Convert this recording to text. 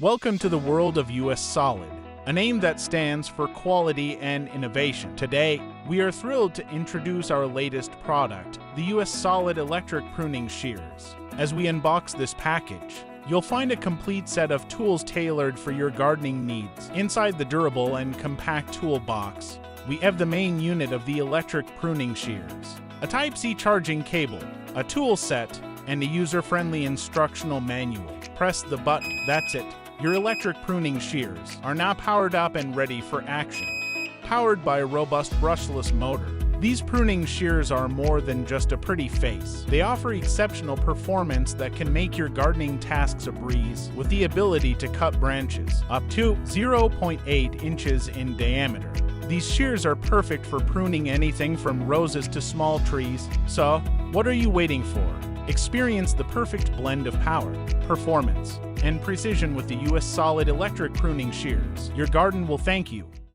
Welcome to the world of US Solid, a name that stands for quality and innovation. Today, we are thrilled to introduce our latest product, the US Solid electric pruning shears. As we unbox this package, you'll find a complete set of tools tailored for your gardening needs. Inside the durable and compact toolbox, we have the main unit of the electric pruning shears, a Type-C charging cable, a tool set, and a user-friendly instructional manual. Press the button, that's it. Your electric pruning shears are now powered up and ready for action. Powered by a robust brushless motor, these pruning shears are more than just a pretty face. They offer exceptional performance that can make your gardening tasks a breeze, with the ability to cut branches up to 0.8 inches in diameter. These shears are perfect for pruning anything from roses to small trees. So, what are you waiting for? Experience the perfect blend of power, performance, and precision with the US Solid electric pruning shears. Your garden will thank you.